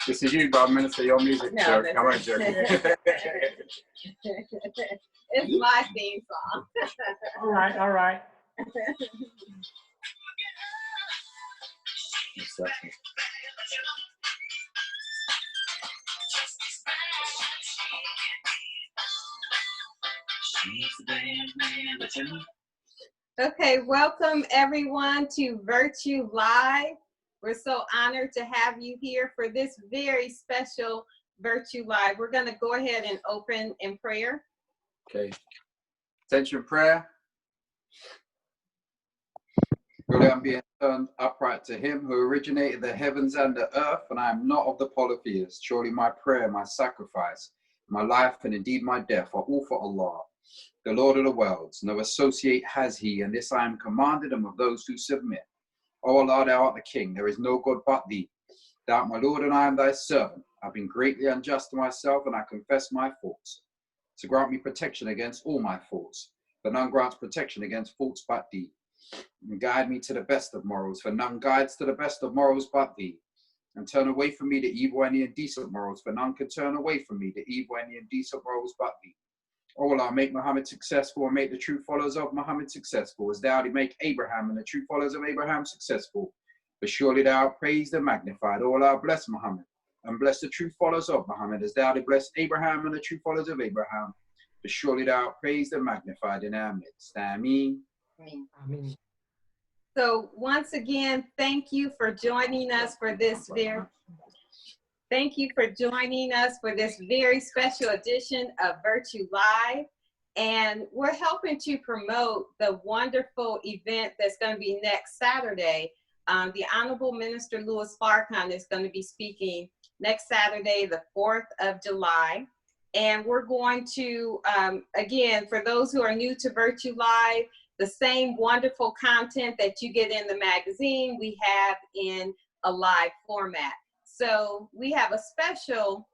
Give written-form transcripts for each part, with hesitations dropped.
This is you, but Minister, your music. No, Joke. I won't joke. It's my theme song. All right, all right. Exactly. Okay, welcome everyone to Virtue Live. We're so honored to have you here for this very special Virtue Live. We're going to go ahead and open in prayer. Okay. Attention prayer. Surely I'm being turned upright to him who originated the heavens and the earth, and I am not of the polytheists. Surely my prayer, my sacrifice, my life, and indeed my death are all for Allah, the Lord of the worlds. No associate has he, and this I am commanded and of those who submit. O Allah, thou art the King, there is no God but thee. Thou art my Lord, and I am thy servant. I've been greatly unjust to myself, and I confess my faults. So grant me protection against all my faults, for none grants protection against faults but thee. And guide me to the best of morals, for none guides to the best of morals but thee. And turn away from me the evil and the indecent morals, for none can turn away from me the evil and the indecent morals but thee. O Allah, make Muhammad successful and make the true followers of Muhammad successful, as thou did make Abraham and the true followers of Abraham successful. But surely thou art praised and magnified. O Allah, bless Muhammad and bless the true followers of Muhammad, as thou did bless Abraham and the true followers of Abraham. But surely thou art praised and magnified in our midst. Ameen. Amen. So once again, thank you for joining us for this very special edition of Virtue Live. And we're helping to promote the wonderful event that's going to be next Saturday. The Honorable Minister Louis Farrakhan is going to be speaking next Saturday, the 4th of July. And we're going to, again, for those who are new to Virtue Live, the same wonderful content that you get in the magazine, we have in a live format. So we have a special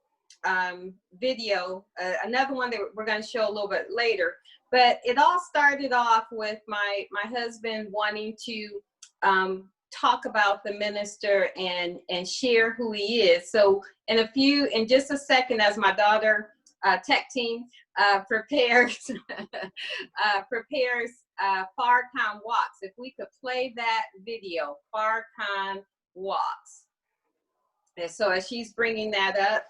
video, another one that we're going to show a little bit later. But it all started off with my husband wanting to talk about the minister and share who he is. So in just a second, as my daughter tech team prepares Farrakhan Walks. If we could play that video, Farrakhan Walks. And so as she's bringing that up.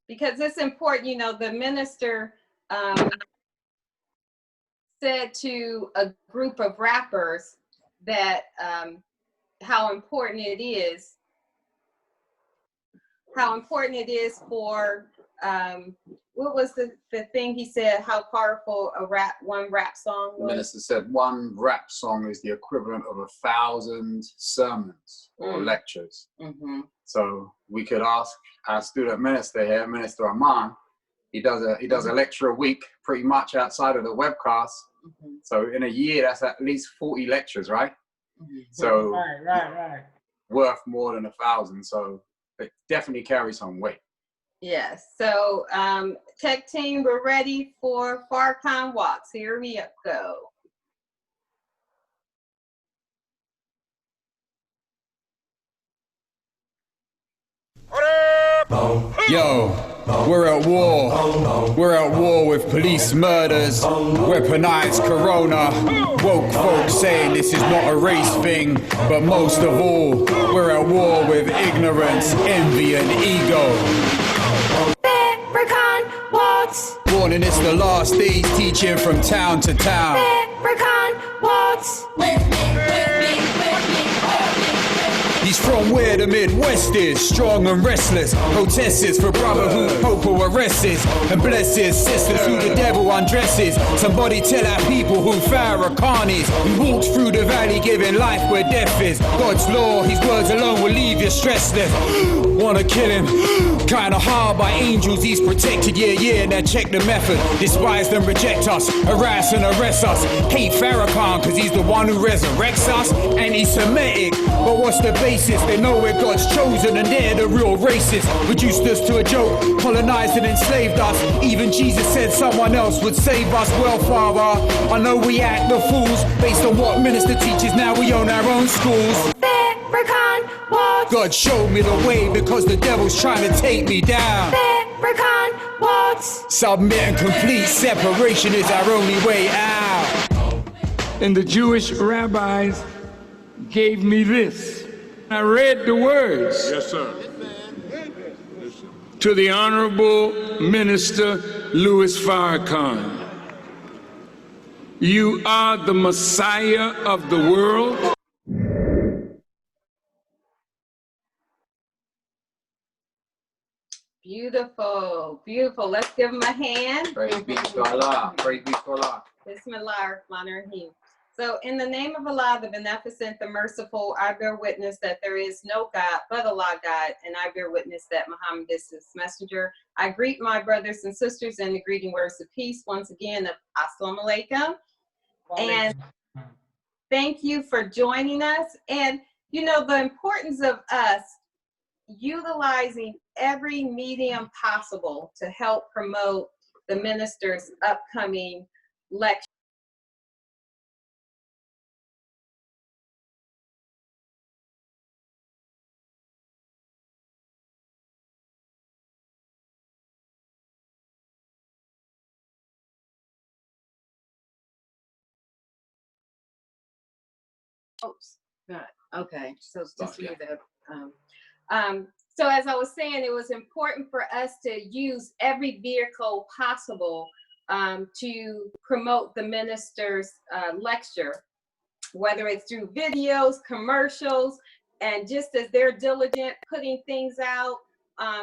Because it's important, you know, the minister said to a group of rappers that how important it is for what was the thing he said, how powerful one rap song was? The minister said one rap song is the equivalent of 1,000 sermons or lectures. Mm-hmm. So we could ask our student minister here, Minister Amon. He does a lecture a week, pretty much outside of the webcast. Mm-hmm. So in a year, that's at least 40 lectures, right? Mm-hmm. So Right. worth more than 1,000. So it definitely carries some weight. Yes. So tech team, we're ready for Farrakhan Walks. Here we go. Yo, we're at war. We're at war with police murders, weaponized corona. Woke folks saying this is not a race thing, but most of all, we're at war with ignorance, envy, and ego. Farrakhan Walks. Warning, it's the last days, teaching from town to town. Farrakhan Walks. He's from where the Midwest is, strong and restless. Protesters for brotherhood, popo arrests, and blesses sisters who the devil undresses. Somebody tell our people who Farrakhan is. He walks through the valley giving life where death is. God's law, his words alone will leave you stressless. Wanna kill him, Kinda hard by angels, he's protected, yeah, now check the method. Despise and reject us, harass and arrest us. Hate Farrakhan, cause he's the one who resurrects us. Anti-Semitic, but what's the basis? They know we're God's chosen and they're the real racists. Reduced us to a joke, colonized and enslaved us. Even Jesus said someone else would save us. Well, Father, I know we act the fools. Based on what minister teaches, now we own our own schools. Farrakhan walks. God showed me the way because the devil's trying to take me down. Farrakhan walks. Submit and complete separation is our only way out. And the Jewish rabbis gave me this. I read the words. Yes, sir. To the Honorable Minister Louis Farrakhan. You are the Messiah of the world. Beautiful, beautiful. Let's give him a hand. Praise be to Allah. Praise be to Allah. Bismillahirrahmanirrahim. So in the name of Allah, the beneficent, the merciful, I bear witness that there is no God but Allah God, and I bear witness that Muhammad is his messenger. I greet my brothers and sisters in the greeting words of peace once again of Assalamu alaikum. And thank you for joining us. And you know, the importance of us utilizing every medium possible to help promote the minister's upcoming lecture. Oops. Okay, so just leave that. So as I was saying, it was important for us to use every vehicle possible to promote the minister's lecture, whether it's through videos, commercials, and just as they're diligent putting things out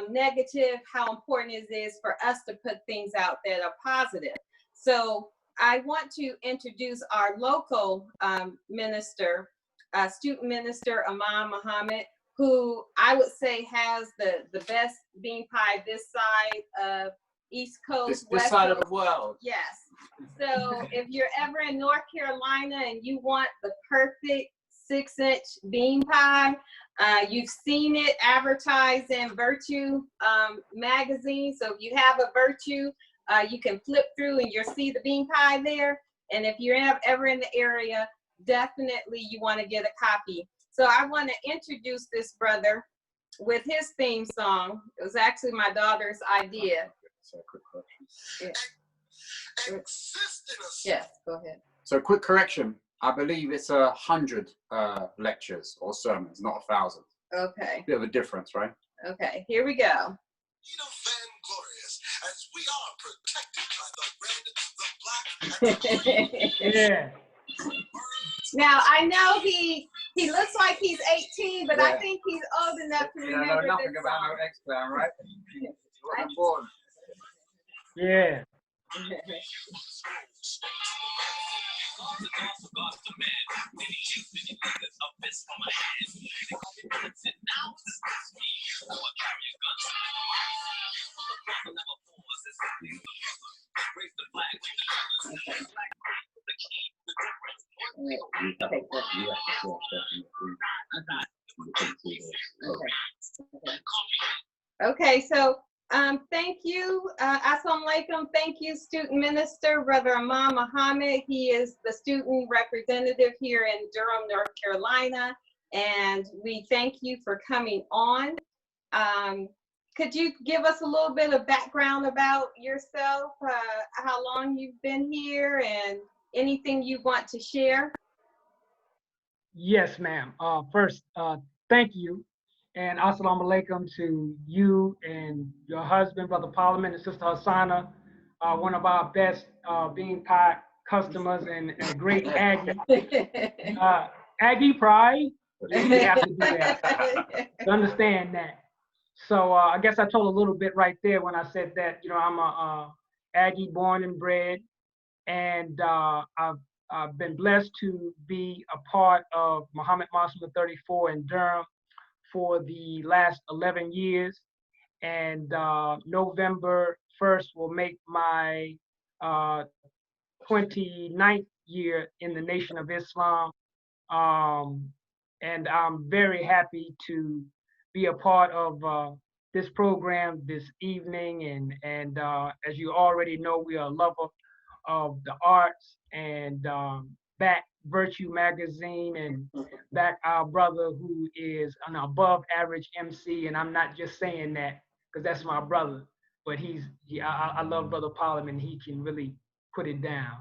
negative, how important it is for us to put things out that are positive. So I want to introduce our local minister, student minister, Amon Muhammad, who I would say has the best bean pie this side of East Coast, This West side Coast. of the world. Yes. So if you're ever in North Carolina and you want the perfect 6-inch bean pie, you've seen it advertised in Virtue magazine. So if you have a Virtue, you can flip through and you'll see the bean pie there. And if you're ever in the area, definitely you want to get a copy. So I want to introduce this brother with his theme song. It was actually my daughter's idea. Yeah. Yes, go ahead. So quick correction. I believe it's 100 lectures or sermons, not 1,000. Okay. Bit of a difference, right? Okay, here we go. Vainglorious, as we are protected by the red, the black, and the green. Yeah. Now I know he looks like he's 18, but I Yeah. think he's old enough to I remember know nothing this about song. no X-Clan, right? Wasn't born. Yeah. Okay, so thank you, Assalamu alaikum. Thank you, student minister, Brother Amon Muhammad. He is the student representative here in Durham, North Carolina, and we thank you for coming on. Could you give us a little bit of background about yourself, how long you've been here, and anything you want to share? Yes, ma'am. First, thank you. And assalamu alaikum to you and your husband, Brother Parliament, and Sister Hassana, one of our best bean pie customers and a great Aggie. Aggie pride. We have to do that to understand that. So I guess I told a little bit right there when I said that, you know, I'm a Aggie born and bred, and I've been blessed to be a part of Muhammad Mosque 34 in Durham for the last 11 years. and November 1st will make my 29th year in the Nation of Islam. And I'm very happy to be a part of this program this evening. And as you already know, we are a lover of the arts, and back Virtue Magazine, and back our brother who is an above average MC. And I'm not just saying that because that's my brother, but I love Brother Parliament. He can really put it down.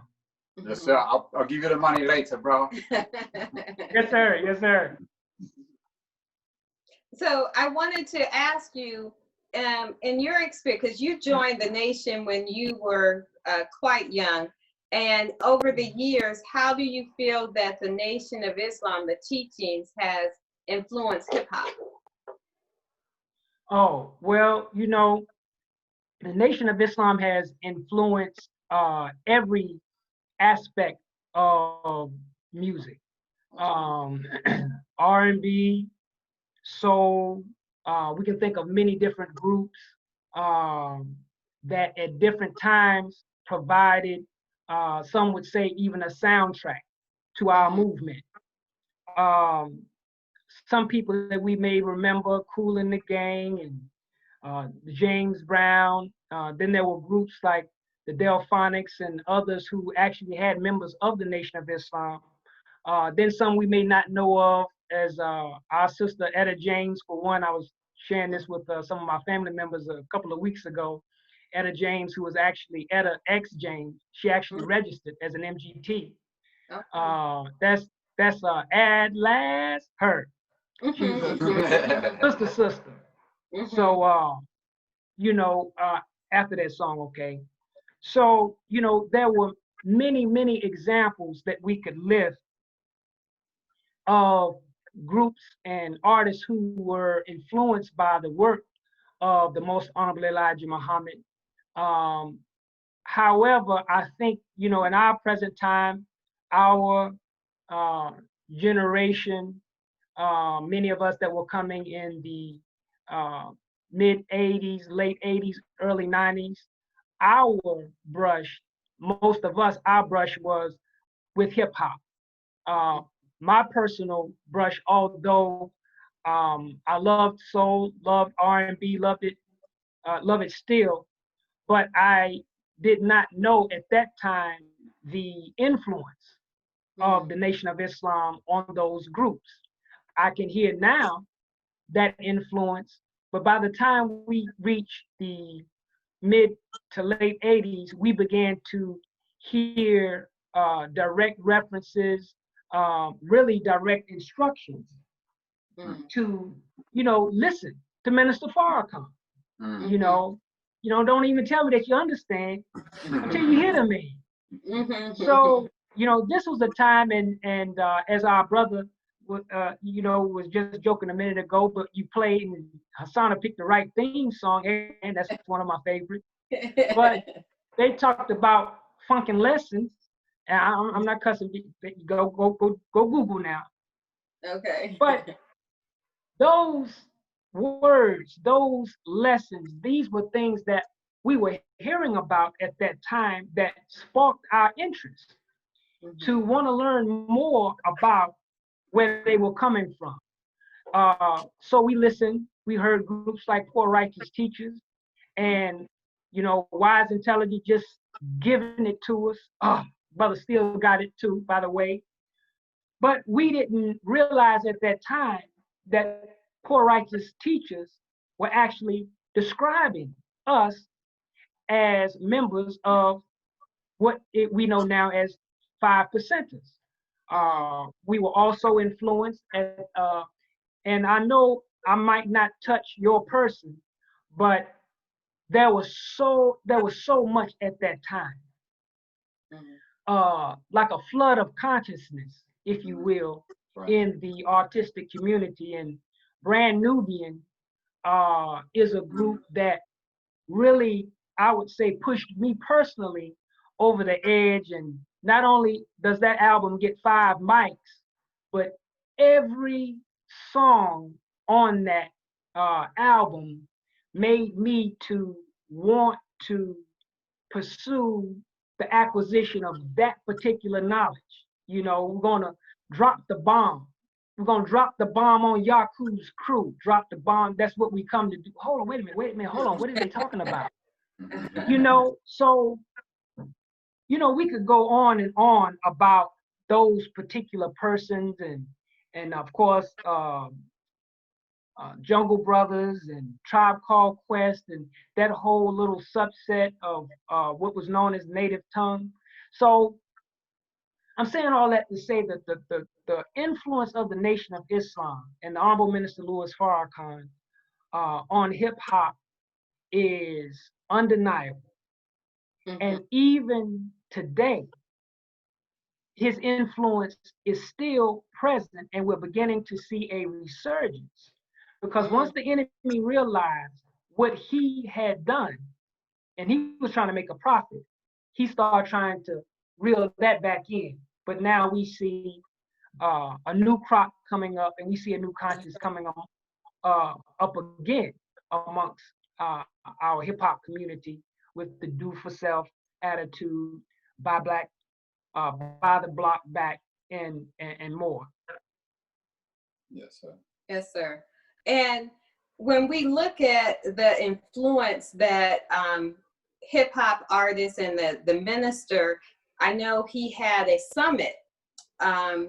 Yes, sir. I'll give you the money later, bro. Yes, sir. Yes, sir. So I wanted to ask you, in your experience, because you joined the Nation when you were quite young, and over the years, how do you feel that the Nation of Islam, the teachings, has influenced hip hop? Oh, well, you know, the Nation of Islam has influenced every aspect of music. R&B, soul, we can think of many different groups that at different times provided, some would say even a soundtrack to our movement. Some people that we may remember, Kool and the Gang and James Brown. Then there were groups like the Delphonics and others who actually had members of the Nation of Islam. Then some we may not know of, as our sister Etta James, for one. I was sharing this with some of my family members a couple of weeks ago. Etta James, who was actually Etta X James, she actually registered as an MGT. That's Ad Last Her. She's a sister. So, you know, after that song, okay. So, you know, there were many, many examples that we could list of groups and artists who were influenced by the work of the Most Honorable Elijah Muhammad. However, I think, you know, in our present time, our generation, many of us that were coming in the mid 80s, late 80s, early 90s, our brush, most of us, our brush was with hip hop. My personal brush, although I loved soul, loved R&B, loved it still, but I did not know at that time the influence of the Nation of Islam on those groups. I can hear now that influence, but by the time we reached the mid to late 80s, we began to hear direct references, really direct instructions to, you know, listen to Minister Farrakhan. You know, don't even tell me that you understand until you hear the man. So, you know, this was a time, and as our brother, you know, was just joking a minute ago, but you played and Hassana picked the right theme song, and that's one of my favorites. But they talked about funkin' lessons, and I'm not cussing. Go Google now. Okay. But those words, those lessons, these were things that we were hearing about at that time that sparked our interest to want to learn more about where they were coming from. So we listened, we heard groups like Poor Righteous Teachers and, you know, Wise Intelligence just giving it to us. Brother Steele got it too, by the way. But we didn't realize at that time that Poor Righteous Teachers were actually describing us as members of what we know now as 5%ers. We were also influenced, and I know I might not touch your person, but there was so much at that time, like a flood of consciousness, if you will, in the artistic community. And Brand Nubian is a group that really, I would say, pushed me personally over the edge. And not only does that album get 5 mics, but every song on that album made me to want to pursue the acquisition of that particular knowledge. You know, we're gonna drop the bomb. We're gonna drop the bomb on Yaku's crew. Drop the bomb. That's what we come to do. Hold on, wait a minute, hold on. What are they talking about? You know, so we could go on and on about those particular persons, and of course, Jungle Brothers and Tribe Called Quest and that whole little subset of what was known as native tongue. So I'm saying all that to say that the influence of the Nation of Islam and the Honorable Minister Louis Farrakhan on hip hop is undeniable. And even today, his influence is still present, and we're beginning to see a resurgence. Because once the enemy realized what he had done, and he was trying to make a profit, he started trying to reel that back in. But now we see a new crop coming up, and we see a new conscience coming up again amongst our hip hop community with the do for self attitude, buy black, buy the block back, and more. Yes, sir. Yes, sir. And when we look at the influence that hip hop artists and the minister, I know he had a summit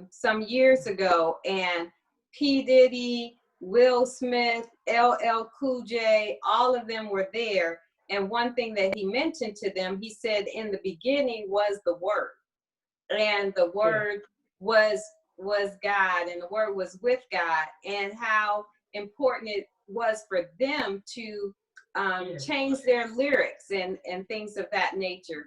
some years ago, and P. Diddy, Will Smith, LL Cool J, all of them were there. And one thing that he mentioned to them, he said, in the beginning was the Word, and the Word was God, and the Word was with God, and how important it was for them to change their lyrics and things of that nature.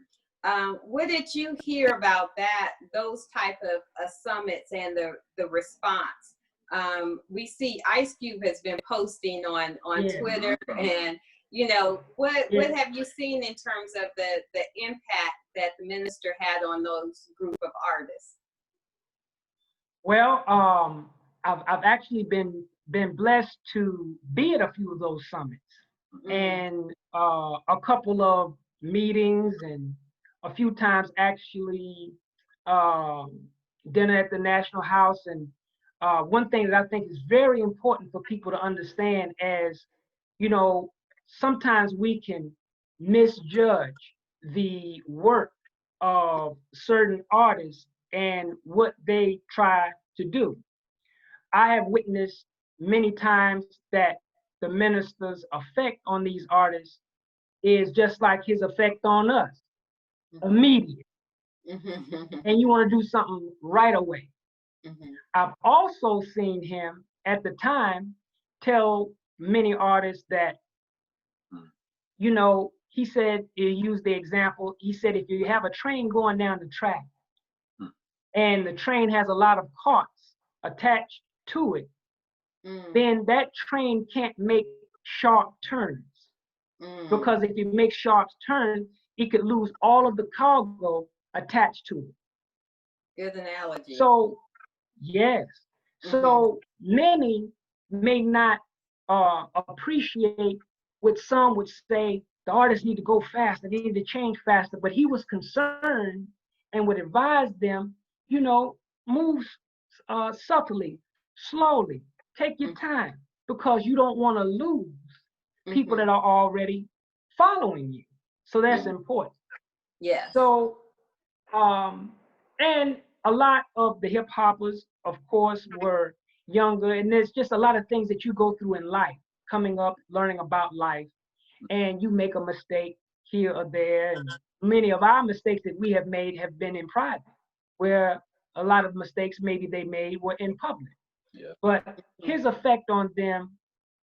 What did you hear about that, those type of summits and the response? We see Ice Cube has been posting on Twitter, and what have you seen in terms of the impact that the minister had on those group of artists? Well, I've actually been blessed to be at a few of those summits, and a couple of meetings, and a few times actually dinner at the National House. And one thing that I think is very important for people to understand, as sometimes we can misjudge the work of certain artists and what they try to do. I have witnessed many times that the minister's effect on these artists is just like his effect on us, immediate. And you want to do something right away. I've also seen him at the time tell many artists that, he said, he used the example, he said, if you have a train going down the track and the train has a lot of carts attached to it, then that train can't make sharp turns. Because if you make sharp turns, it could lose all of the cargo attached to it. Good analogy. So, yes. So many may not appreciate what some would say, the artists need to go faster, they need to change faster, but he was concerned and would advise them, move subtly, slowly, take your time, because you don't want to lose people that are already following you. So that's important. Yeah. So, and a lot of the hip hoppers, of course, were younger, and there's just a lot of things that you go through in life, coming up, learning about life, and you make a mistake here or there. And many of our mistakes that we have made have been in private, where a lot of mistakes maybe they made were in public. Yeah. But his effect on them,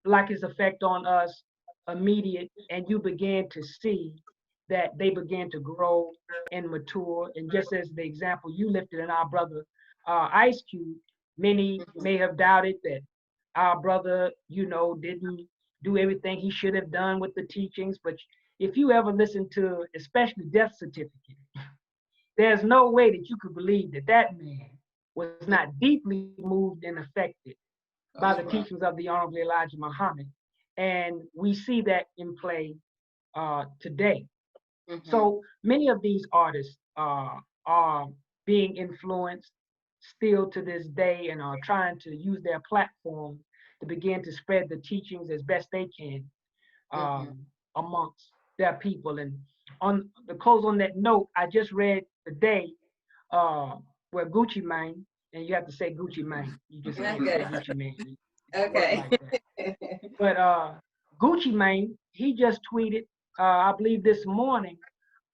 like his effect on us, immediate, and you began to see that they began to grow and mature. And just as the example you lifted in our brother Ice Cube, many may have doubted that our brother, didn't do everything he should have done with the teachings. But if you ever listen to, especially Death Certificate, there's no way that you could believe that that man was not deeply moved and affected by the teachings of the Honorable Elijah Muhammad. And we see that in play today. Mm-hmm. So many of these artists are being influenced still to this day and are trying to use their platform to begin to spread the teachings as best they can amongst their people. And on the close on that note, I just read today where Gucci Mane, and you have to say Gucci Mane. You just have to say Gucci Mane. Okay. Like but Gucci Mane, he just tweeted, I believe this morning,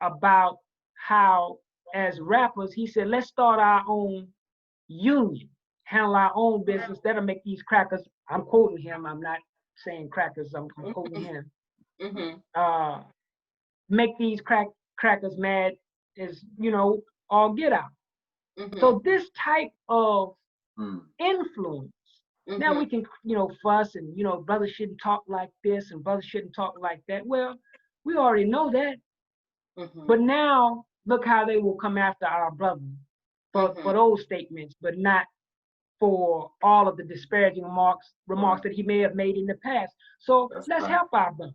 about how as rappers, he said, let's start our own union, handle our own business. That'll make these crackers, I'm quoting him, I'm not saying crackers, I'm quoting him. Mm-hmm. Make these crackers mad as, you know, all get out. Mm-hmm. So this type of influence, now we can, you know, fuss and, you know, brothers shouldn't talk like this and brothers shouldn't talk like that. Well, we already know that. But now look how they will come after our brothers for those statements, but not for all of the disparaging remarks that he may have made in the past. So let's help our brother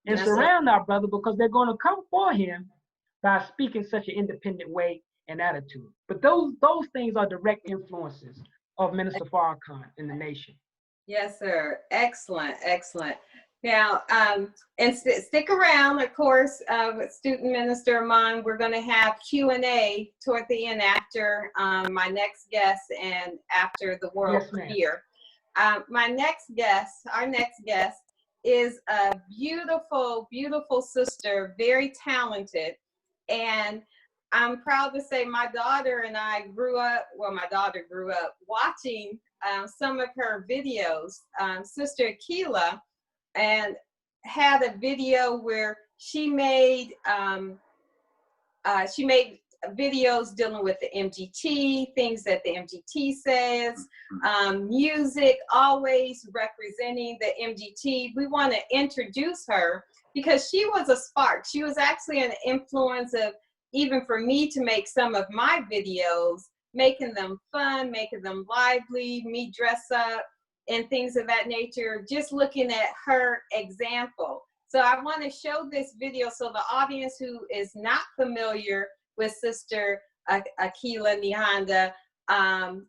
and surround our brother, because they're going to come for him by speaking such an independent way and attitude. But those things are direct influences of Minister Farrakhan in the nation. Yes, sir. Excellent, excellent. Now, and stick around, of course, with Student Minister Amon. We're going to have Q&A toward the end after my next guest and after the world premiere. Our next guest is a beautiful, beautiful sister, very talented. And I'm proud to say my daughter and I grew up watching some of her videos. Sister Akilah, and had a video where she made videos dealing with the MGT, things that the MGT says, music, always representing the MGT. We want to introduce her because she was a spark. She was actually an influence of even for me to make some of my videos, making them fun, making them lively, me dress up, and things of that nature, just looking at her example. So I want to show this video so the audience who is not familiar with Sister Akilah Nehanda,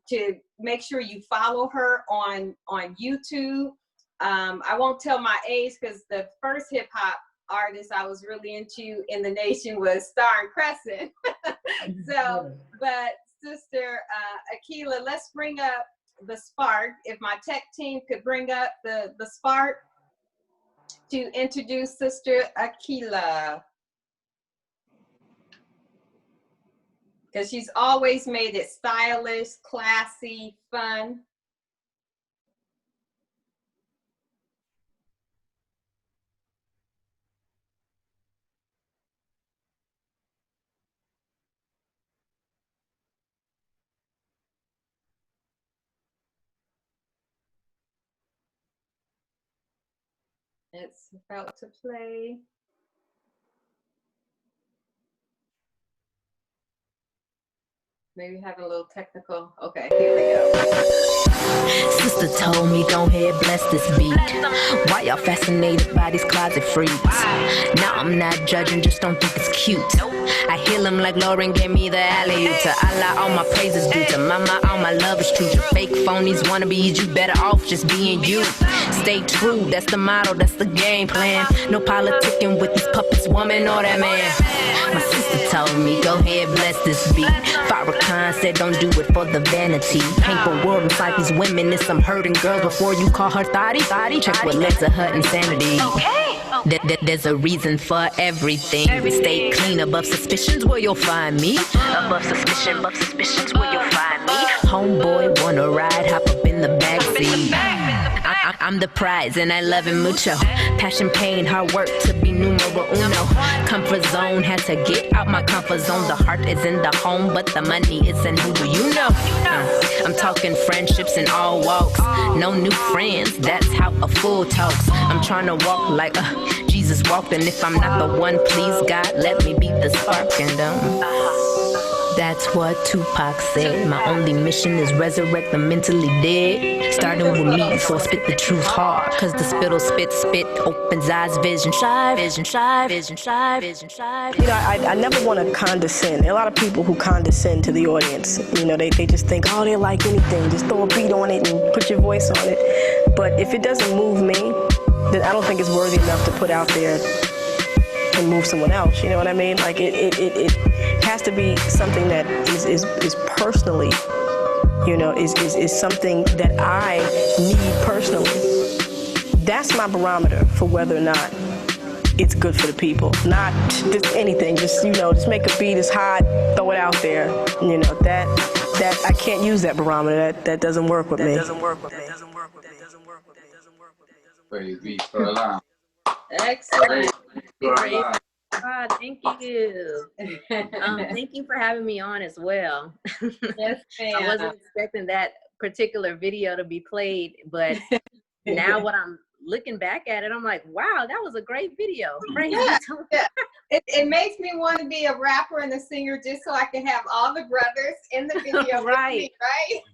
to make sure you follow her on YouTube. I won't tell my age because the first hip hop artist I was really into in the nation was Star and Crescent. So, but Sister Akilah, let's bring up the spark. If my tech team could bring up the spark to introduce Sister Akilah, because she's always made it stylish, classy, fun. It's about to play. Maybe having a little technical. Okay, here we go. Sister told me, go ahead, bless this beat. Why y'all fascinated by these closet freaks? Now I'm not judging, just don't think it's cute. I heal him like Lauren gave me the alley-oop. To Allah, all my praises due. To Mama, all my love is true. To fake phonies, wannabes, you better off just being you. Stay true, that's the motto, that's the game plan. No politicking with these puppets, woman or that man. My sister told me, go ahead, bless this beat. Farrakhan said, don't do it for the vanity. Paint the world inside these women and some hurting girls before you call her thotty. Check what led to her insanity. There's a reason for everything. Stay clean above suspicions where you'll find me. Above suspicions where you'll find me. Homeboy wanna ride, hop up in the backseat. I'm the prize and I love it mucho. Passion, pain, hard work to be numero uno. Comfort zone, had to get out my comfort zone. The heart is in the home, but the money is in who do you know? I'm talking friendships in all walks. No new friends, that's how a fool talks. I'm trying to walk like Jesus walked, and if I'm not the one, please God, let me be the spark. And That's what Tupac said. My only mission is resurrect the mentally dead. Starting with me, so I spit the truth hard. Cause the spittle spit, opens eyes, vision shy, vision shy, vision shy, vision shy. You know, I never want to condescend. There are a lot of people who condescend to the audience. You know, they just think, oh, they like anything. Just throw a beat on it and put your voice on it. But if it doesn't move me, then I don't think it's worthy enough to put out there and move someone else. You know what I mean? Like it has to be something that is personally, you know, is something that I need personally. That's my barometer for whether or not it's good for the people. Not just anything, just, you know, just make a beat, it's hot, throw it out there. You know, that I can't use that barometer. That doesn't work with me. Praise be for Allah. Excellent. Thank you. Thank you for having me on as well. Yes, ma'am. I wasn't expecting that particular video to be played, but now what I'm looking back at it, I'm like, wow, that was a great video. Yeah. It makes me want to be a rapper and a singer just so I can have all the brothers in the video right.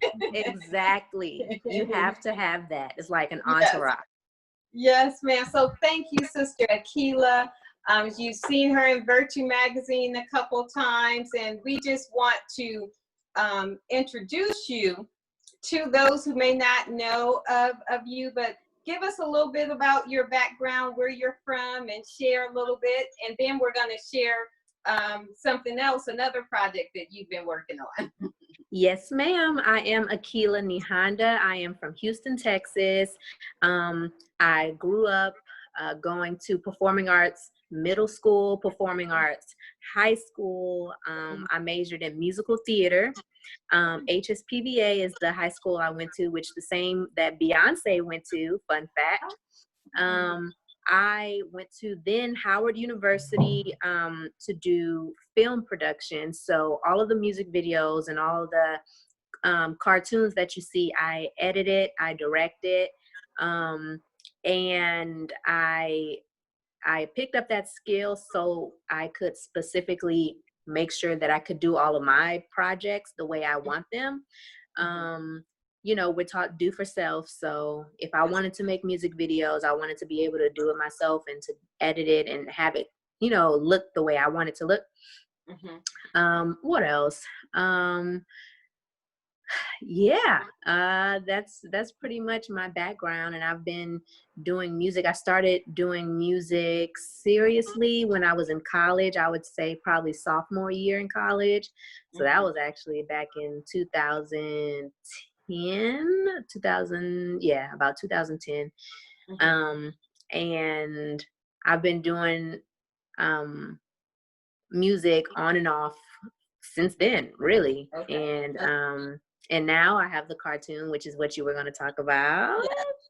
with me, right? Exactly. You have to have that. It's like an entourage. Yes, ma'am. So thank you, Sister Akilah. You've seen her in Virtue Magazine a couple times, and we just want to introduce you to those who may not know of you, but give us a little bit about your background, where you're from, and share a little bit, and then we're going to share something else, another project that you've been working on. Yes, ma'am. I am Akilah Nehanda. I am from Houston, Texas. I grew up going to performing arts, middle school, performing arts, high school. I majored in musical theater. HSPVA is the high school I went to, which the same that Beyonce went to, fun fact. I went to then Howard University to do film production. So all of the music videos and all of the cartoons that you see, I edited, I directed, and I picked up that skill so I could specifically make sure that I could do all of my projects the way I want them. You know, we're taught do for self. So if I wanted to make music videos, I wanted to be able to do it myself and to edit it and have it, you know, look the way I want it to look. What else? Yeah, that's pretty much my background, and I've been doing music. I started doing music seriously when I was in college. I would say probably sophomore year in college. So that was actually back in 2010, about 2010. And I've been doing music on and off since then, really. And now I have the cartoon, which is what you were going to talk about.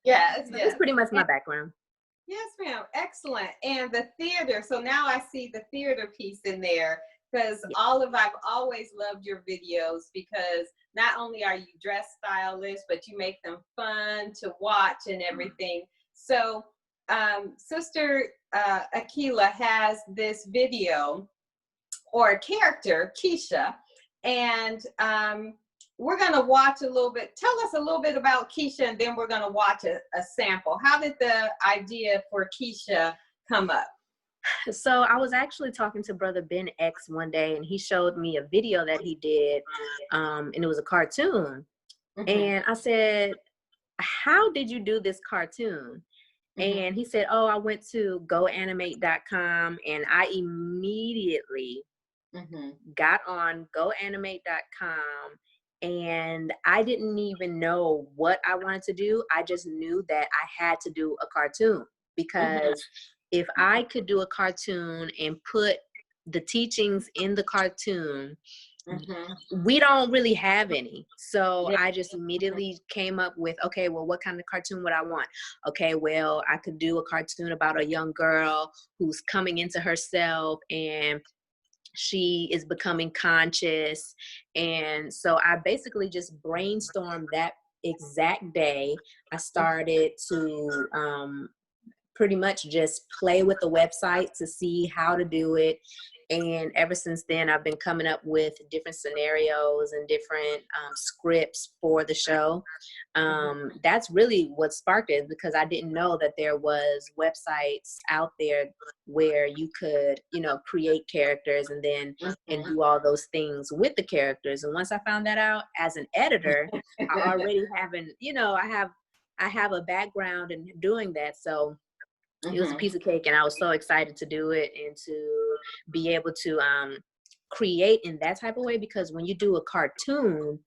Yes. So that's pretty much my background. Yes, ma'am. Excellent. And the theater. So now I see the theater piece in there, because I've always loved your videos, because not only are you dress stylish, but you make them fun to watch and everything. So Sister Akilah has this video, or a character, Keisha, and we're going to watch a little bit. Tell us a little bit about Keisha, and then we're going to watch a sample. How did the idea for Keisha come up? So I was actually talking to Brother Ben X one day, and he showed me a video that he did, and it was a cartoon. And I said, how did you do this cartoon? And he said, oh, I went to goanimate.com, and I immediately got on goanimate.com, and I didn't even know what I wanted to do. I just knew that I had to do a cartoon, because if I could do a cartoon and put the teachings in the cartoon, we don't really have any. So I just immediately came up with, okay, well, what kind of cartoon would I want? Okay, well, I could do a cartoon about a young girl who's coming into herself, and she is becoming conscious. And so I basically just brainstormed that exact day. I started to pretty much just play with the website to see how to do it. And ever since then, I've been coming up with different scenarios and different scripts for the show. That's really what sparked it, because I didn't know that there was websites out there where you could, create characters and then and do all those things with the characters. And once I found that out as an editor, I already I have a background in doing that. So it was a piece of cake, and I was so excited to do it and to be able to create in that type of way, because when you do a cartoon,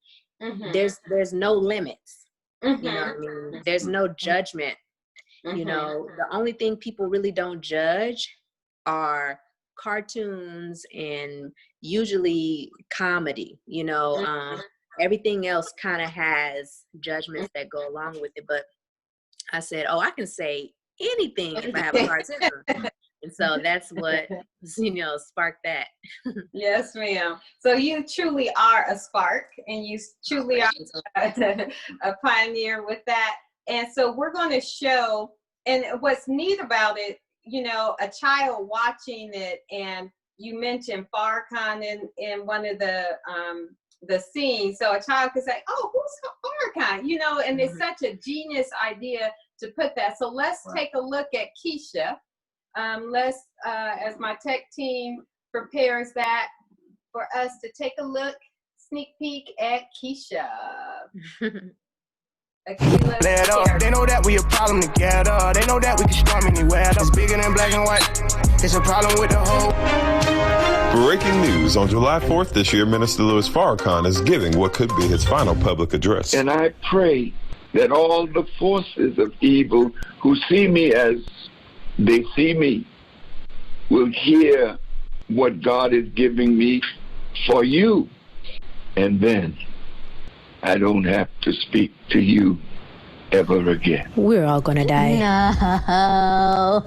there's no limits. You know what I mean? There's no judgment. The only thing people really don't judge are cartoons and usually comedy. Everything else kind of has judgments that go along with it. But I said, I can say anything if I have a cartoon. And so that's what, sparked that. Yes, ma'am. So you truly are a spark, and you truly are a pioneer with that. And so we're going to show, and what's neat about it, a child watching it, and you mentioned Farrakhan in one of the scenes. So a child could say, oh, who's Farrakhan? And it's such a genius idea to put that. So let's take a look at Keisha. Let's, as my tech team prepares that for us to take a look, sneak peek at Keisha. Akilah. They know that we a problem together. They know that we can storm anywhere. It's bigger than black and white. It's a problem with the whole. Breaking news. On July 4th this year, Minister Louis Farrakhan is giving what could be his final public address. And I pray that all the forces of evil who see me as they see me will hear what God is giving me for you. And then I don't have to speak to you ever again. We're all gonna die. No.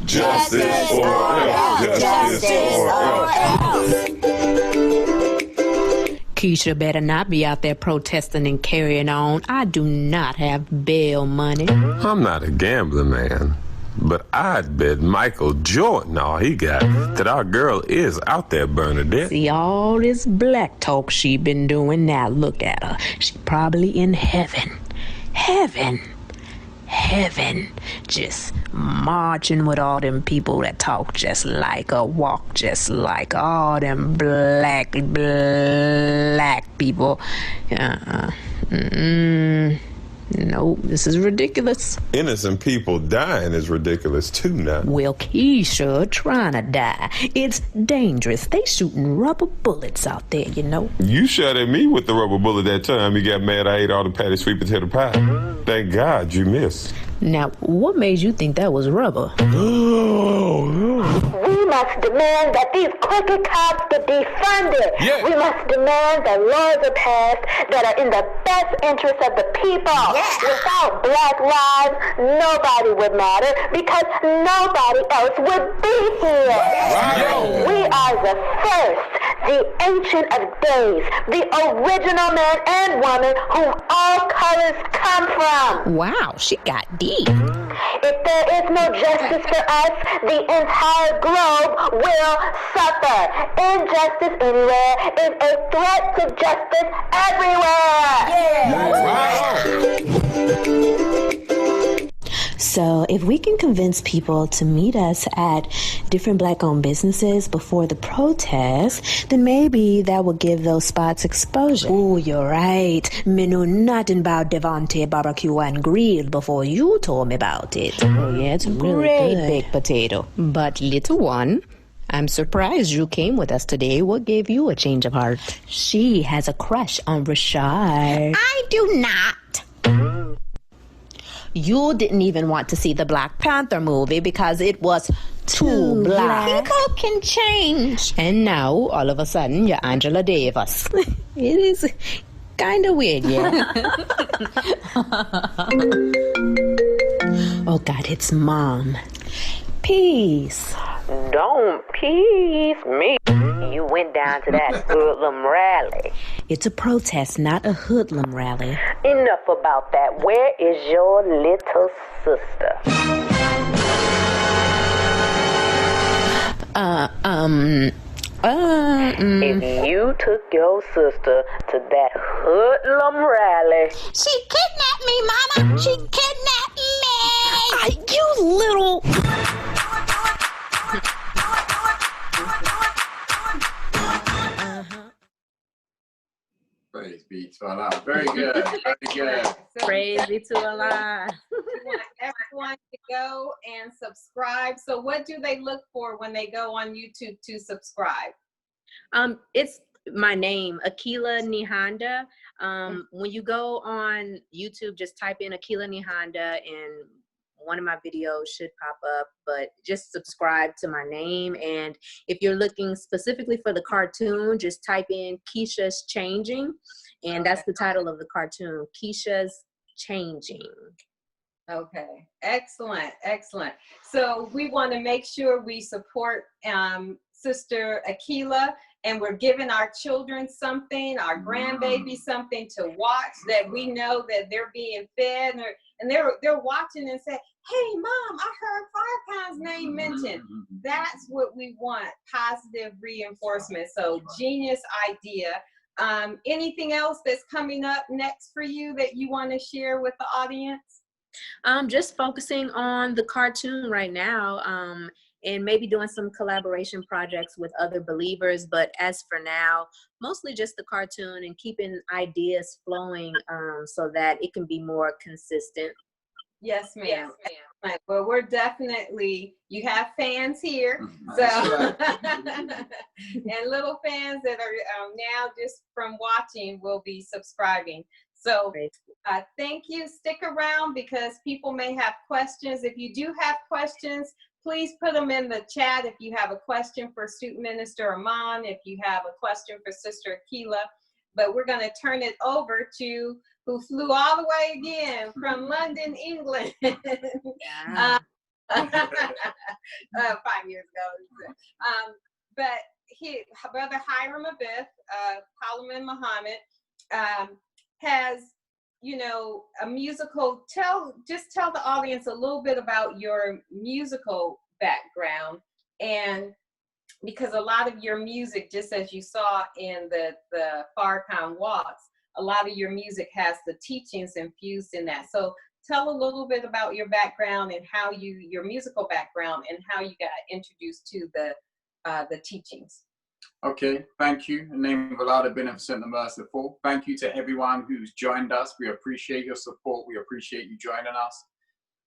Justice for all. Justice for all. Keisha better not be out there protesting and carrying on. I do not have bail money. I'm not a gambling man, but I'd bet Michael Jordan all he got that our girl is out there, Bernadette. See all this black talk she been doing, now look at her. She probably in heaven. Heaven. Just marching with all them people that talk just like her, walk just like all them black people. Nope, this is ridiculous. Innocent people dying is ridiculous too now. Well, Keisha trying to die. It's dangerous. They shooting rubber bullets out there, You shot at me with the rubber bullet that time you got mad I ate all the patty sweet potato pie. Thank God you missed. Now, what made you think that was rubber? We must demand that these crooked cops get defunded. Yeah. We must demand that laws are passed that are in the best interest of the people. Yeah. Without Black lives, nobody would matter because nobody else would be here. Right. We are the first, the ancient of days, the original man and woman whom all colors come from. Wow, she got deep. If there is no justice for us, the entire globe will suffer. Injustice anywhere is a threat to justice everywhere. So if we can convince people to meet us at different Black-owned businesses before the protest, then maybe that will give those spots exposure. Oh, you're right. Me know nothing about Devontae Barbecue and Grill before you told me about it. Oh, yeah, it's really great good. Baked potato. But little one, I'm surprised you came with us today. What gave you a change of heart? She has a crush on Rashard. I do not. You didn't even want to see the Black Panther movie because it was too black. People can change. And now, all of a sudden, you're Angela Davis. It is kind of weird, yeah? Oh, God, it's Mom. Peace. Don't peace me. You went down to that hoodlum rally It's a protest, not a hoodlum rally. Enough about that. Where is your little sister? If you took your sister to that hoodlum rally. She kidnapped me, Mama. She kidnapped me. You little... Praise be to Allah. Very good. Very good. Praise be to Allah. We want everyone to go and subscribe. So what do they look for when they go on YouTube to subscribe? It's my name, Akilah Nehanda. When you go on YouTube, just type in Akilah Nehanda and one of my videos should pop up, but just subscribe to my name. And if you're looking specifically for the cartoon, just type in Keisha's Changing. And that's the title of the cartoon, Keisha's Changing. Okay, excellent, excellent. So we want to make sure we support Sister Akilah, and we're giving our children something, our grandbabies something to watch, that we know that they're being fed, and they're watching and say, hey, Mom, I heard Farrakhan's name mentioned. That's what we want, positive reinforcement. So genius idea. Anything else that's coming up next for you that you want to share with the audience? Just focusing on the cartoon right now, and maybe doing some collaboration projects with other believers. But as for now, mostly just the cartoon and keeping ideas flowing so that it can be more consistent. Yes, ma'am. Yes, well, we're definitely, you have fans here, so and little fans that are now just from watching will be subscribing. So thank you. Stick around because people may have questions. If you do have questions, please put them in the chat. If you have a question for Student Minister Amon, if you have a question for Sister Akilah, but we're going to turn it over to who flew all the way again from London, England, 5 years ago. But Brother Hyram Abiff, Parliament Muhammad, has, you know, a musical, just tell the audience a little bit about your musical background, and because a lot of your music, just as you saw in the Farrakhan Walks, a lot of your music has the teachings infused in that. So tell a little bit about your background and how your musical background and how you got introduced to the teachings. Okay, thank you. In the name of Allah, the Beneficent and Merciful. Thank you to everyone who's joined us. We appreciate your support. We appreciate you joining us.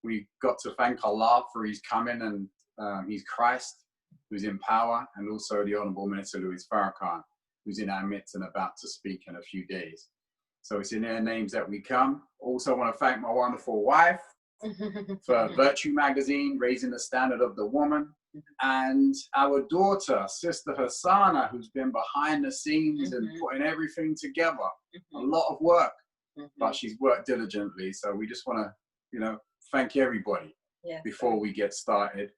We've got to thank Allah for his coming, and he's Christ, who's in power, and also the Honorable Minister Louis Farrakhan, who's in our midst and about to speak in a few days. So it's in their names that we come. Also want to thank my wonderful wife for Virtue Magazine, raising the standard of the woman. And our daughter, Sister Hassana, who's been behind the scenes and putting everything together. A lot of work, but she's worked diligently. So we just want to, you know, thank everybody before we get started.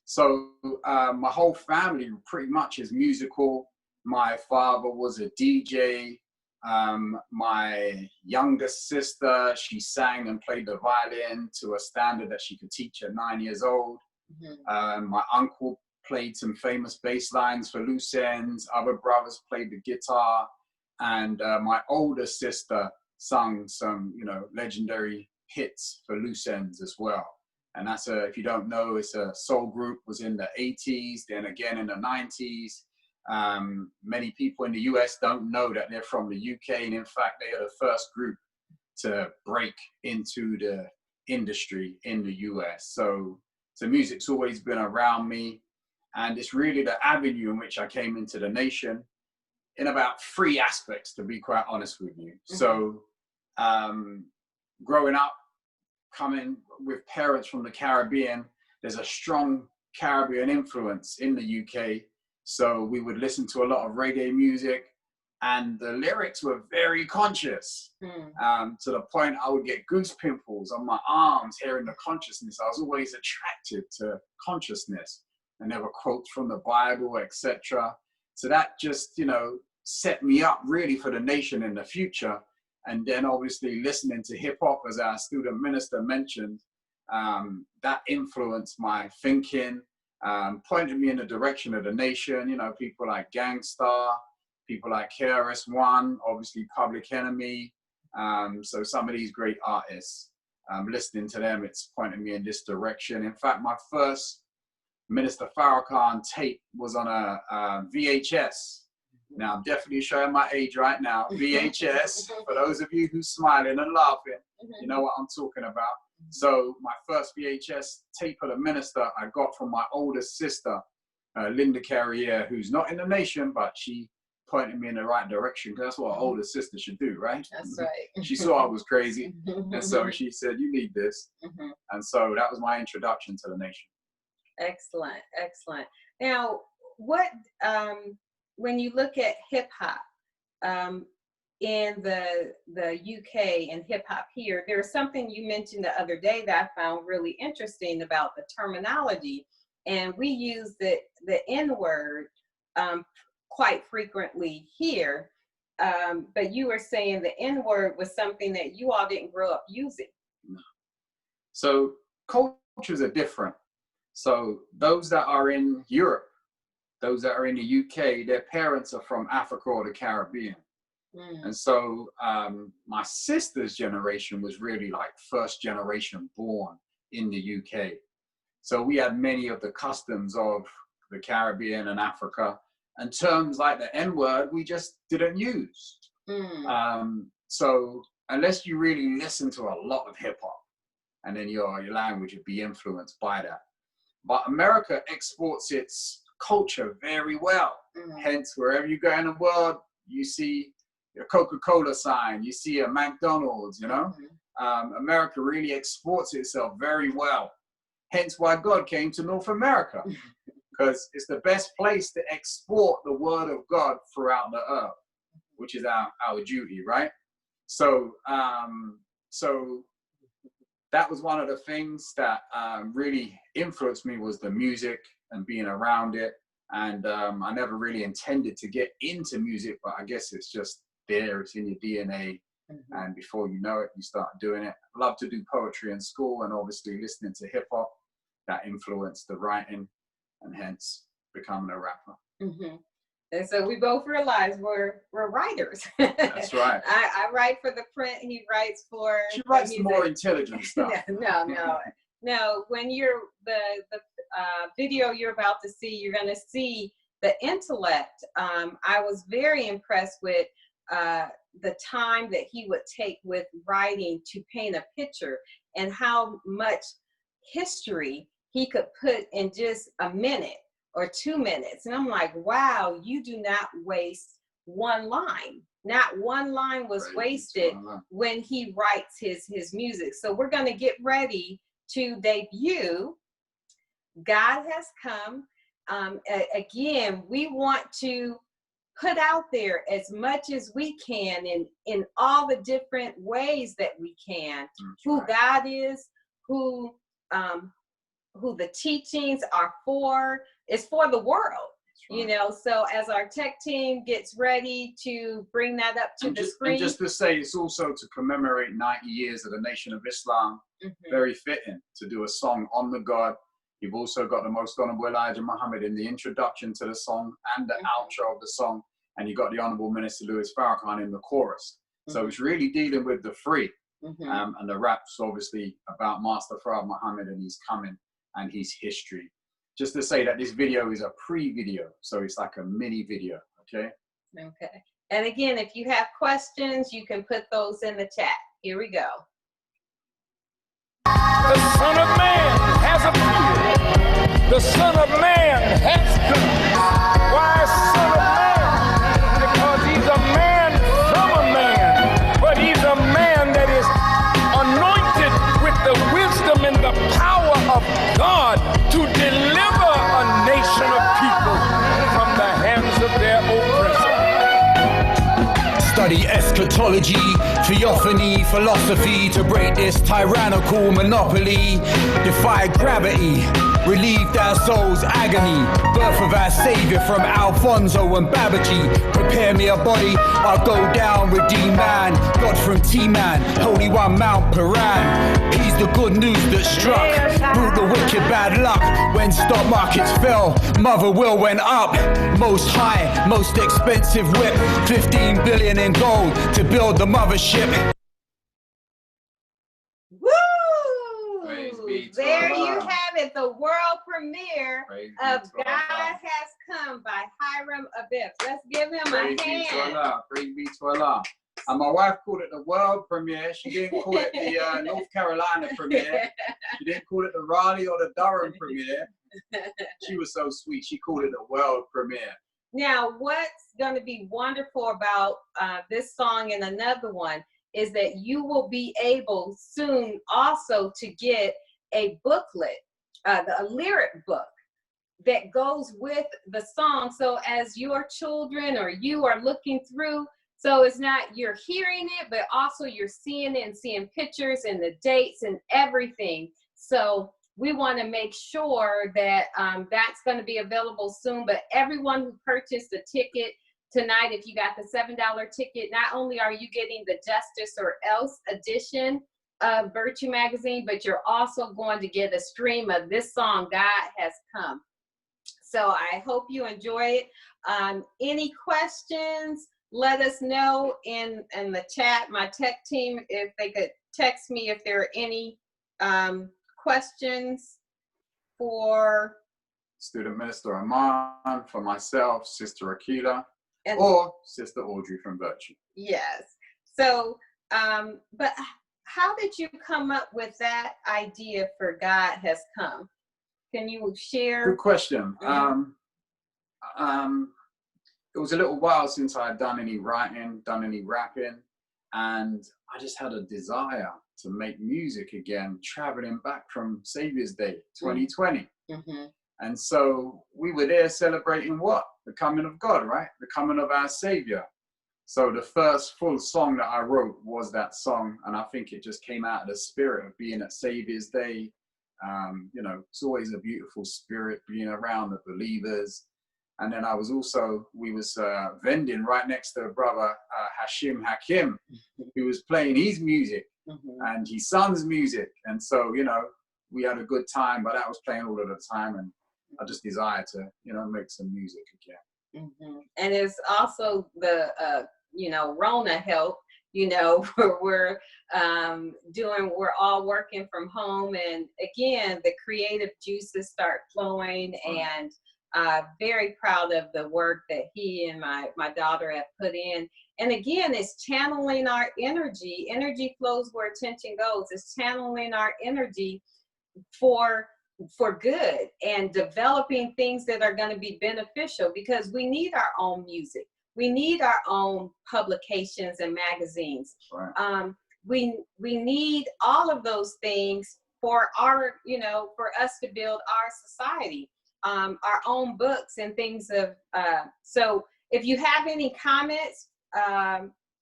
So my whole family pretty much is musical. My father was a DJ. My youngest sister, she sang and played the violin to a standard that she could teach at 9 years old. My uncle played some famous bass lines for loose ends. Other brothers played the guitar, and my older sister sung some, you know, legendary hits for loose ends as well. And that's if you don't know, it's a soul group, was in the 80s, then again in the 90s. Many people in the US don't know that they're from the UK, and in fact, they are the first group to break into the industry in the US. So music's always been around me, and it's really the avenue in which I came into the nation in about 3 aspects, to be quite honest with you. So growing up, coming with parents from the Caribbean, there's a strong Caribbean influence in the UK. So we would listen to a lot of reggae music, and the lyrics were very conscious, to the point I would get goose pimples on my arms hearing the consciousness. I was always attracted to consciousness, and there were quotes from the Bible, etc. So that just, you know, set me up really for the nation in the future. And then obviously listening to hip hop, as our student minister mentioned, that influenced my thinking, pointed me in the direction of the nation. You know, people like Gangstar, people like KRS-One, obviously Public Enemy. So some of these great artists, listening to them, it's pointing me in this direction. In fact, my first Minister Farrakhan tape was on a VHS. Now, I'm definitely showing my age right now. VHS, for those of you who's smiling and laughing, you know what I'm talking about. So my first VHS tape of the minister I got from my older sister, Linda Carrier, who's not in the nation, but she pointed me in the right direction, because that's what an older sister should do, right? That's right. She saw I was crazy, and so she said, you need this. And so that was my introduction to the nation. Excellent, excellent. Now, what, when you look at hip hop in the UK and hip hop here, there's something you mentioned the other day that I found really interesting about the terminology. And we use the N-word quite frequently here. But you were saying the N-word was something that you all didn't grow up using. No. So cultures are different. So those that are in Europe, those that are in the UK, their parents are from Africa or the Caribbean. And so my sister's generation was really like first generation born in the UK. So we had many of the customs of the Caribbean and Africa, and terms like the N-word, we just didn't use. So unless you really listen to a lot of hip hop, and then your language would be influenced by that. But America exports its culture very well. Hence, wherever you go in the world, you see a Coca-Cola sign, you see a McDonald's, you know? America really exports itself very well. Hence why God came to North America, because it's the best place to export the word of God throughout the earth, which is our duty, right? So, so that was one of the things that really influenced me, was the music and being around it. And I never really intended to get into music, but I guess it's just there, it's in your DNA. And before you know it, you start doing it. I love to do poetry in school, and obviously listening to hip hop, that influenced the writing, and hence becoming a rapper. And so we both realize we're writers. That's right. I write for the print, he writes for She writes the more intelligent stuff. No, when you're the video you're about to see, you're going to see the intellect. I was very impressed with the time that he would take with writing to paint a picture, and how much history he could put in just a minute or 2 minutes. And I'm like, wow, you do not waste one line. Not one line was wasted when he writes his music. So we're going to get ready to debut God Has Come. Again, we want to put out there as much as we can in all the different ways that we can, who God is, who the teachings are for. It's for the world, you know. So as our tech team gets ready to bring that up to the screen. And just to say, it's also to commemorate 90 years of the Nation of Islam. Very fitting to do a song on the God. You've also got the Most Honorable Elijah Muhammad in the introduction to the song and the outro of the song. And you got the Honorable Minister Louis Farrakhan in the chorus. So it's really dealing with the free. And the rap's obviously about Master Farad Muhammad and his coming and his history. Just to say that this video is a pre-video, so it's like a mini video, okay? Okay. And again, if you have questions, you can put those in the chat. Here we go. The Son of Man has appeared. The Son of Man has come. Why Son of Man? Because he's a man from a man, but he's a man that is anointed with the wisdom and the power of God to deliver a nation of people from the hands of their oppressors. Study eschatology for Theophany, philosophy to break this tyrannical monopoly. Defy gravity, relieved our soul's agony. Birth of our savior from Alfonso and Babaji. Prepare me a body, I'll go down, redeem man. God from T-Man, Holy One Mount Paran. He's the good news that struck, brought the wicked bad luck. When stock markets fell, Mother Will went up. Most high, most expensive whip, 15 billion in gold to build the mothership. Woo! There you have it, the world premiere of God Has Come by Hyram Abiff. Let's give him a hand. Praise be to Allah. And my wife called it the world premiere. She didn't call it the North Carolina premiere. She didn't call it the Raleigh or the Durham premiere. She was so sweet. She called it the world premiere. Now, what's going to be wonderful about this song and another one is that you will be able soon also to get a booklet, a lyric book that goes with the song. So as your children or you are looking through, so it's not you're hearing it, but also you're seeing it and seeing pictures and the dates and everything. So we want to make sure that that's going to be available soon. But everyone who purchased a ticket tonight, if you got the $7 ticket, not only are you getting the Justice or Else edition of Virtue Magazine, but you're also going to get a stream of this song, God Has Come. So I hope you enjoy it. Any questions, let us know in the chat. My tech team, if they could text me if there are any questions for Student Minister Amon, for myself, Sister Akilah, or Sister Audrey from Virtue. Yes. So, but how did you come up with that idea for God Has Come? Can you share? Good question. It was a little while since I had done any writing, done any rapping, and I just had a desire to make music again, traveling back from Savior's Day 2020. And so we were there celebrating what? The coming of God, right? The coming of our Savior. So the first full song that I wrote was that song, and I think it just came out of the spirit of being at Savior's Day. You know, it's always a beautiful spirit being around the believers. And then we was vending right next to a brother, Hashim Hakim, who was playing his music and his son's music. And so, you know, we had a good time, but that was playing all of the time. And I just desired to, you know, make some music again. And it's also the, you know, Rona help, you know, we're all working from home. And again, the creative juices start flowing, and very proud of the work that he and my daughter have put in. And again, it's channeling our energy. Energy flows where attention goes. It's channeling our energy for good and developing things that are going to be beneficial, because we need our own music. We need our own publications and magazines. Right. We need all of those things for our, you know, for us to build our society. Our own books and things of, so if you have any comments,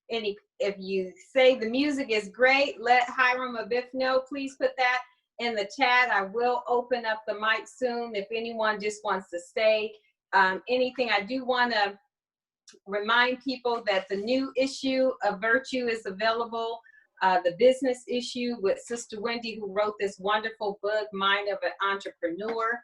if you say the music is great, let Hyram Abiff know. Please put that in the chat. I will open up the mic soon if anyone just wants to say anything. I do want to remind people that the new issue of Virtue is available. The business issue with Sister Wendy, who wrote this wonderful book, Mind of an Entrepreneur.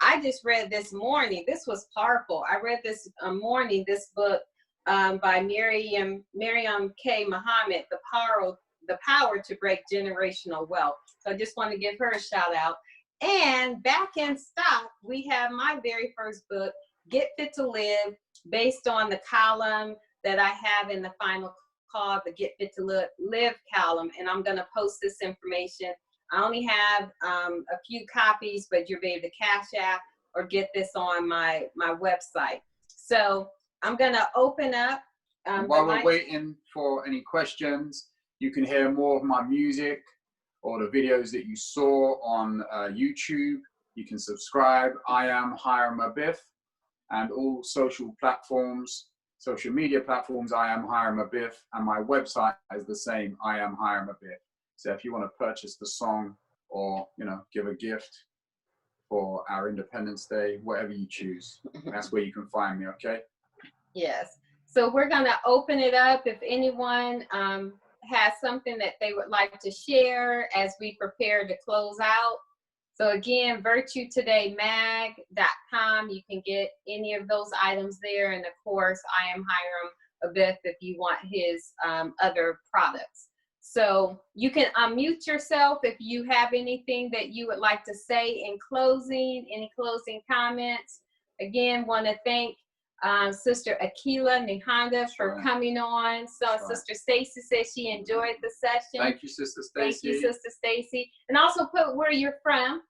I just read this morning. This was powerful. I read this morning, this book by Miriam K. Muhammad, The Power to Break Generational Wealth. So I just want to give her a shout out. And back in stock, we have my very first book, Get Fit to Live, based on the column that I have in the final call, the Get Fit to Live column. And I'm going to post this information. I only have a few copies, but you'll be able to Cash App or get this on my website. So I'm going to open up. While we're waiting for any questions, you can hear more of my music or the videos that you saw on YouTube. You can subscribe. I am Hyram Abiff, and all social platforms. social media platforms, I am Hyram Abiff, and my website is the same, I am Hyram Abiff. So if you want to purchase the song or, you know, give a gift for our Independence Day, whatever you choose, that's where you can find me, okay? Yes. So we're going to open it up if anyone has something that they would like to share as we prepare to close out. So again, virtuetodaymag.com. You can get any of those items there. And of course, I am Hyram Abiff if you want his other products. So you can unmute yourself if you have anything that you would like to say in closing, any closing comments. Again, want to thank Sister Akilah Nehanda for coming on. So Sister Stacy says she enjoyed the session. Thank you, Sister Stacy. Thank you, Sister Stacy. And also put where you're from,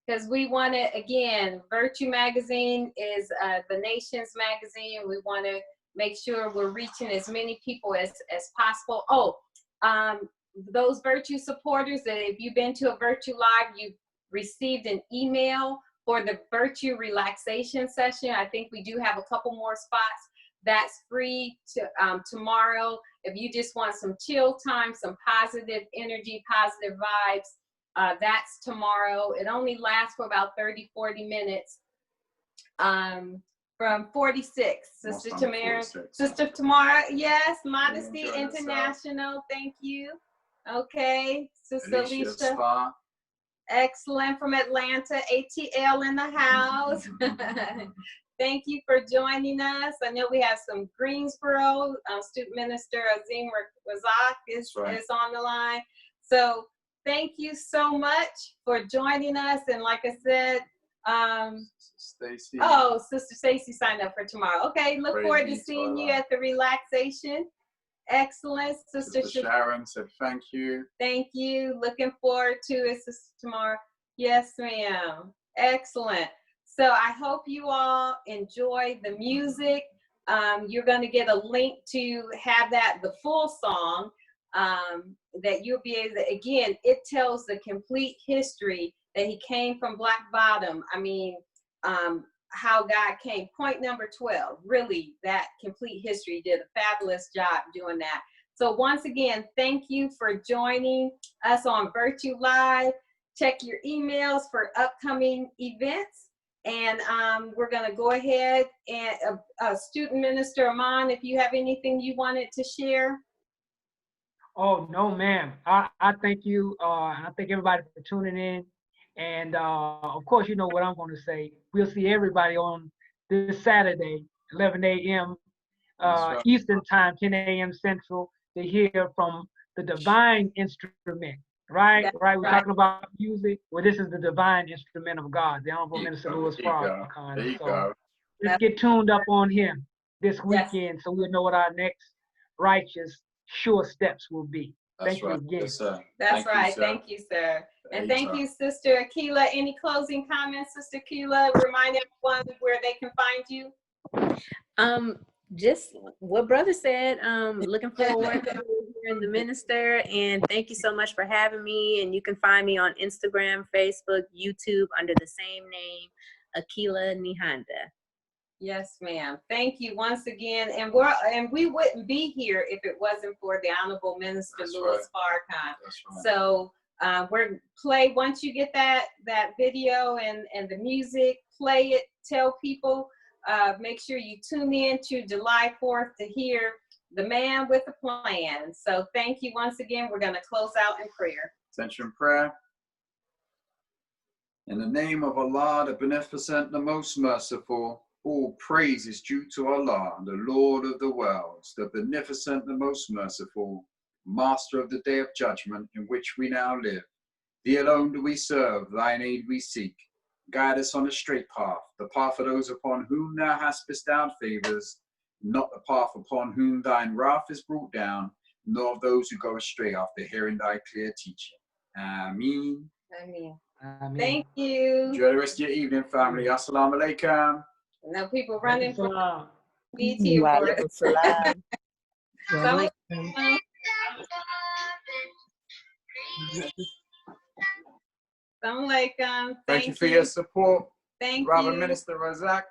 because we want to, again, Virtue Magazine is the nation's magazine. We want to make sure we're reaching as many people as possible. Oh, those Virtue supporters, that if you've been to a Virtue Live, you've received an email for the Virtue relaxation session. I think we do have a couple more spots. That's free to tomorrow. If you just want some chill time, some positive energy, positive vibes, that's tomorrow. It only lasts for about 30, 40 minutes. From 46, Sister Tamara. Sister Tamara, yes, Modesty International, thank you. Okay, Sister Alicia. Excellent, from Atlanta, ATL in the house. Thank you for joining us. I know we have some Greensboro, Student Minister Azim Razak is on the line. So thank you so much for joining us. And like I said, Stacy. Oh, Sister Stacy signed up for tomorrow. Okay, look forward to seeing you at the relaxation. Excellent. Sister Sharon said thank you. Thank you. Looking forward to it, Sister tomorrow. Yes, ma'am. Excellent. So I hope you all enjoy the music. You're going to get a link to have the full song that you'll be able to, again, it tells the complete history that he came from Black Bottom. I mean, how God came. Point number 12, really, that complete history. Did a fabulous job doing that. So once again, thank you for joining us on Virtue Live. Check your emails for upcoming events. And we're going to go ahead and Student Minister Amon, if you have anything you wanted to share. Oh, no, ma'am. I thank you. I thank everybody for tuning in. And of course, you know what I'm going to say. We'll see everybody on this Saturday, 11 a.m. Eastern Time, 10 a.m. Central, to hear from the divine instrument. Right? We're talking about music. Well, this is the divine instrument of God, the Honorable Minister Louis Farrakhan. So let's get tuned up on him this weekend, so we'll know what our next righteous, sure steps will be. Thank you again. Yes, sir. That's right. Thank you, sir. And thank you, Sister Akilah. Any closing comments, Sister Akilah? Remind everyone where they can find you. Just what brother said. Looking forward to hearing the minister, and thank you so much for having me. And you can find me on Instagram, Facebook, YouTube under the same name, Akilah Nehanda. Yes, ma'am. Thank you once again. And we wouldn't be here if it wasn't for the Honorable Minister Louis Farrakhan. So once you get that video and the music, play it, tell people, make sure you tune in to July 4th to hear the man with a plan. So thank you once again. We're going to close out in prayer. Attention prayer. In the name of Allah, the Beneficent, the Most Merciful, all praise is due to Allah, the Lord of the worlds, the Beneficent, the Most Merciful, Master of the Day of Judgment in which we now live. Thee alone do we serve, thine aid we seek. Guide us on the straight path, the path of those upon whom thou hast bestowed favors, not the path upon whom thine wrath is brought down, nor of those who go astray after hearing thy clear teaching. Ameen. Ameen. Thank you. Enjoy the rest of your evening, family. Assalamu alaikum. Now people running from BT reports. Thank you for your support. Thank Brother you. Minister Razak.